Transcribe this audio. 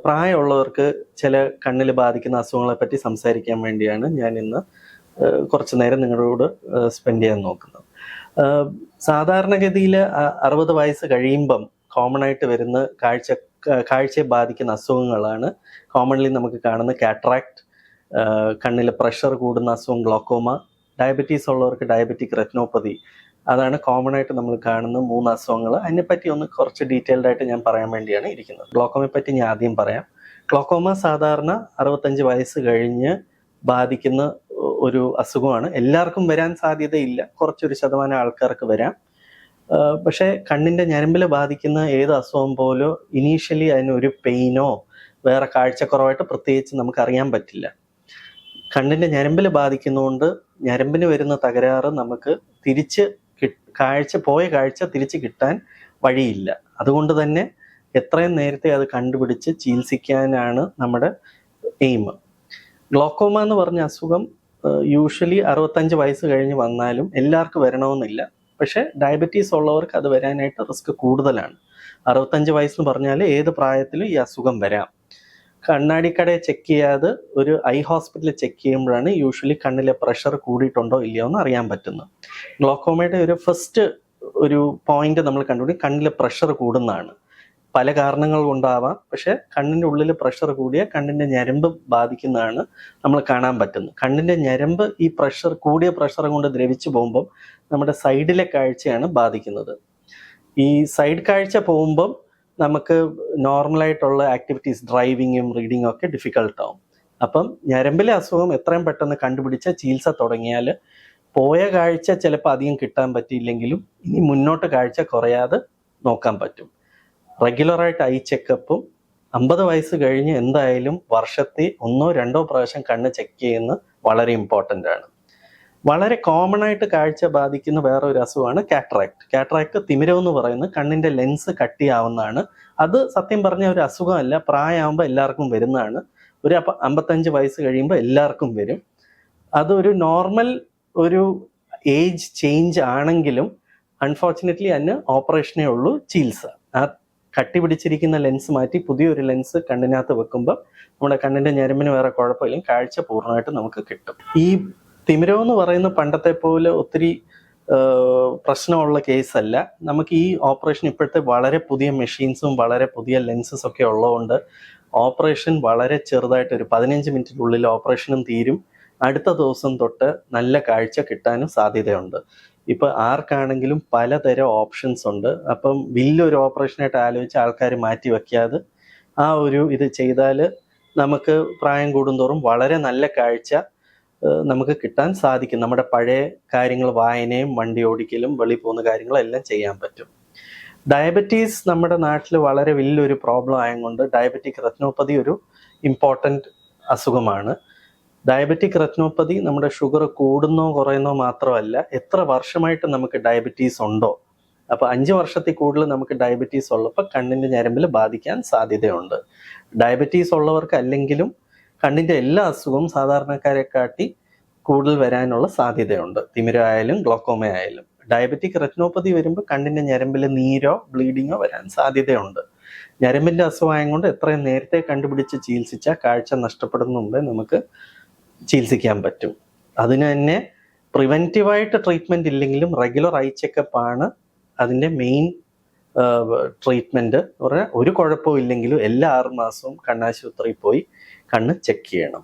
പ്രായമുള്ളവർക്ക് ചില കണ്ണിൽ ബാധിക്കുന്ന അസുഖങ്ങളെ പറ്റി സംസാരിക്കാൻ വേണ്ടിയാണ് ഞാൻ ഇന്ന് കുറച്ച് നേരം നിങ്ങളോട് സ്പെൻഡ് ചെയ്യാൻ നോക്കുന്നത്. സാധാരണഗതിയിൽ 60 വയസ്സ് കഴിയുമ്പം കോമൺ ആയിട്ട് വരുന്ന കാഴ്ചയെ ബാധിക്കുന്ന അസുഖങ്ങളാണ് കോമൺലി നമുക്ക് കാണുന്ന കാറ്ററാക്ട്, കണ്ണിലെ പ്രഷർ കൂടുന്ന അസുഖം ഗ്ലോക്കോമ, ഡയബറ്റീസ് ഉള്ളവർക്ക് ഡയബറ്റിക് റെറ്റിനോപ്പതി. അതാണ് കോമൺ ആയിട്ട് നമ്മൾ കാണുന്ന 3 അസുഖങ്ങൾ. അതിനെപ്പറ്റി ഒന്ന് കുറച്ച് ഡീറ്റെയിൽഡ് ആയിട്ട് ഞാൻ പറയാൻ വേണ്ടിയാണ് ഇരിക്കുന്നത്. ഗ്ലോക്കോമയെ പറ്റി ഞാൻ ആദ്യം പറയാം. ഗ്ലോക്കോമ സാധാരണ 65 വയസ്സ് കഴിഞ്ഞ് ബാധിക്കുന്ന ഒരു അസുഖമാണ്. എല്ലാവർക്കും വരാൻ സാധ്യതയില്ല, കുറച്ചൊരു ശതമാനം ആൾക്കാർക്ക് വരാം. പക്ഷേ കണ്ണിൻ്റെ ഞരമ്പിൽ ബാധിക്കുന്ന ഏത് അസുഖം പോലും ഇനീഷ്യലി അതിനൊരു പെയിനോ വേറെ കാഴ്ചക്കുറവായിട്ട് പ്രത്യേകിച്ച് നമുക്ക് അറിയാൻ പറ്റില്ല. കണ്ണിൻ്റെ ഞരമ്പിൽ ബാധിക്കുന്നതുകൊണ്ട് ഞരമ്പിന് വരുന്ന തകരാറ് നമുക്ക് പോയ കാഴ്ച തിരിച്ച് കിട്ടാൻ വഴിയില്ല. അതുകൊണ്ട് തന്നെ എത്രയും നേരത്തെ അത് കണ്ടുപിടിച്ച് ചികിത്സിക്കാനാണ് നമ്മുടെ എയിം. ഗ്ലോക്കോമ എന്ന് പറഞ്ഞ അസുഖം യൂഷ്വലി 65 വയസ്സ് കഴിഞ്ഞ് വന്നാലും എല്ലാവർക്കും വരണമെന്നില്ല. പക്ഷേ ഡയബറ്റീസ് ഉള്ളവർക്ക് അത് വരാനായിട്ട് റിസ്ക് കൂടുതലാണ്. 65 വയസ്സെന്ന് പറഞ്ഞാൽ ഏത് പ്രായത്തിലും ഈ അസുഖം വരാം. കണ്ണാടിക്കടയെ ചെക്ക് ചെയ്യാതെ ഒരു ഐ ഹോസ്പിറ്റലിൽ ചെക്ക് ചെയ്യുമ്പോഴാണ് യൂഷ്വലി കണ്ണിലെ പ്രഷർ കൂടിയിട്ടുണ്ടോ ഇല്ലയോ എന്ന് അറിയാൻ പറ്റുന്നത്. ഗ്ലോക്കോമയുടെ ഒരു ഫസ്റ്റ് ഒരു പോയിന്റ് നമ്മൾ കണ്ടുപിടിക്കും, കണ്ണിലെ പ്രഷർ കൂടുന്നതാണ്. പല കാരണങ്ങൾ കൊണ്ടാവാം, പക്ഷെ കണ്ണിൻ്റെ ഉള്ളിൽ പ്രഷർ കൂടിയ കണ്ണിൻ്റെ ഞരമ്പ് ബാധിക്കുന്നതാണ് നമ്മൾ കാണാൻ പറ്റുന്നത്. കണ്ണിൻ്റെ ഞരമ്പ് ഈ കൂടിയ പ്രഷർ കൊണ്ട് ദ്രവിച്ചു പോകുമ്പം നമ്മുടെ സൈഡിലെ കാഴ്ചയാണ് ബാധിക്കുന്നത്. ഈ സൈഡ് കാഴ്ച പോകുമ്പം നമുക്ക് നോർമലായിട്ടുള്ള ആക്ടിവിറ്റീസ്, ഡ്രൈവിങ്ങും റീഡിങ്ങും ഒക്കെ ഡിഫിക്കൽട്ട് ആവും. അപ്പം ഞരമ്പിലെ അസുഖം എത്രയും പെട്ടെന്ന് കണ്ടുപിടിച്ച ചികിത്സ തുടങ്ങിയാൽ പോയ കാഴ്ച ചിലപ്പോൾ അധികം കിട്ടാൻ പറ്റിയില്ലെങ്കിലും ഇനി മുന്നോട്ട് കാഴ്ച കുറയാതെ നോക്കാൻ പറ്റും. റെഗുലറായിട്ട് ഐ ചെക്കപ്പും 50 വയസ്സ് കഴിഞ്ഞ് എന്തായാലും വർഷത്തിൽ 1 or 2 പ്രാവശ്യം കണ്ണ് ചെക്ക് ചെയ്യുന്നത് വളരെ ഇമ്പോർട്ടൻ്റ് ആണ്. വളരെ കോമൺ ആയിട്ട് കാഴ്ച ബാധിക്കുന്ന വേറെ ഒരു അസുഖമാണ് കാറ്ററാക്ട്. കാറ്ററാക്ട് തിമിരം എന്ന് പറയുന്നത് കണ്ണിൻ്റെ ലെൻസ് കട്ടിയാവുന്നതാണ്. അത് സത്യം പറഞ്ഞ ഒരു അസുഖമല്ല, പ്രായമാകുമ്പോൾ എല്ലാവർക്കും വരുന്നതാണ്. ഒരു 55 വയസ്സ് കഴിയുമ്പോൾ എല്ലാവർക്കും വരും. അതൊരു നോർമൽ ഒരു ഏജ് ചേഞ്ച് ആണെങ്കിലും അൺഫോർച്ചുനേറ്റ്ലി അതിന് ഓപ്പറേഷനേ ഉള്ളൂ ചികിത്സ. ആ കട്ടി പിടിച്ചിരിക്കുന്ന ലെൻസ് മാറ്റി പുതിയൊരു ലെൻസ് കണ്ണിനകത്ത് വെക്കുമ്പോൾ നമ്മുടെ കണ്ണിൻ്റെ ഞരമ്പിന് വേറെ കുഴപ്പമില്ലെങ്കിൽ കാഴ്ച പൂർണ്ണമായിട്ട് നമുക്ക് കിട്ടും. ഈ തിമിരം എന്ന് പറയുന്ന പണ്ടത്തെ പോലെ ഒത്തിരി പ്രശ്നമുള്ള കേസല്ല. നമുക്ക് ഈ ഓപ്പറേഷൻ ഇപ്പോഴത്തെ വളരെ പുതിയ മെഷീൻസും വളരെ പുതിയ ലെൻസസ് ഒക്കെ ഉള്ളതുകൊണ്ട് ഓപ്പറേഷൻ വളരെ ചെറുതായിട്ട് ഒരു 15 മിനിറ്റിനുള്ളിൽ ഓപ്പറേഷനും തീരും. അടുത്ത ദിവസം തൊട്ട് നല്ല കാഴ്ച കിട്ടാനും സാധ്യതയുണ്ട്. ഇപ്പം ആർക്കാണെങ്കിലും പലതരം ഓപ്ഷൻസ് ഉണ്ട്. അപ്പം വലിയൊരു ഓപ്പറേഷനായിട്ട് ആലോചിച്ച് ആൾക്കാർ മാറ്റി വയ്ക്കാതെ ആ ഒരു ഇത് ചെയ്താൽ നമുക്ക് പ്രായം കൂടുന്തോറും വളരെ നല്ല കാഴ്ച നമുക്ക് കിട്ടാൻ സാധിക്കും. നമ്മുടെ പഴയ കാര്യങ്ങൾ, വായനയും വണ്ടി ഓടിക്കലും വെളിയിൽ പോകുന്ന കാര്യങ്ങളും എല്ലാം ചെയ്യാൻ പറ്റും. ഡയബറ്റീസ് നമ്മുടെ നാട്ടിൽ വളരെ വലിയൊരു പ്രോബ്ലം ആയതുകൊണ്ട് ഡയബറ്റിക് റെറ്റിനോപ്പതി ഒരു ഇമ്പോർട്ടൻ്റ് അസുഖമാണ്. ഡയബറ്റിക് റെറ്റിനോപ്പതി നമ്മുടെ ഷുഗർ കൂടുന്നോ കുറയുന്നോ മാത്രമല്ല, എത്ര വർഷമായിട്ട് നമുക്ക് ഡയബറ്റീസ് ഉണ്ടോ. അപ്പോൾ 5 വർഷത്തിൽ കൂടുതൽ നമുക്ക് ഡയബറ്റീസ് ഉള്ളപ്പോൾ കണ്ണിൻ്റെ ഞരമ്പിൽ ബാധിക്കാൻ സാധ്യതയുണ്ട്. ഡയബറ്റീസ് ഉള്ളവർക്ക് അല്ലെങ്കിലും കണ്ണിൻ്റെ എല്ലാ അസുഖവും സാധാരണക്കാരെ കാട്ടി കൂടുതൽ വരാനുള്ള സാധ്യതയുണ്ട്. തിമിരമായാലും ഗ്ലോക്കോമ ആയാലും. ഡയബറ്റിക് റെറ്റിനോപ്പതി വരുമ്പോൾ കണ്ണിൻ്റെ ഞരമ്പിൽ നീരോ ബ്ലീഡിങ്ങോ വരാൻ സാധ്യതയുണ്ട്. ഞരമ്പിൻ്റെ അസുഖമായത് കൊണ്ട് എത്രയും നേരത്തെ കണ്ടുപിടിച്ച് ചികിത്സിച്ചാൽ കാഴ്ച നഷ്ടപ്പെടുന്ന മുമ്പേ നമുക്ക് ചികിത്സിക്കാൻ പറ്റും. അതിന് തന്നെ പ്രിവെൻറ്റീവായിട്ട് ട്രീറ്റ്മെൻറ്റ് ഇല്ലെങ്കിലും റെഗുലർ ഐ ചെക്കപ്പാണ് അതിൻ്റെ മെയിൻ ട്രീറ്റ്മെൻറ്റ്. പറഞ്ഞാൽ ഒരു കുഴപ്പവും ഇല്ലെങ്കിലും എല്ലാ 6 മാസവും കണ്ണാശുപത്രിയിൽ പോയി കണ്ണ് ചെക്ക് ചെയ്യണം.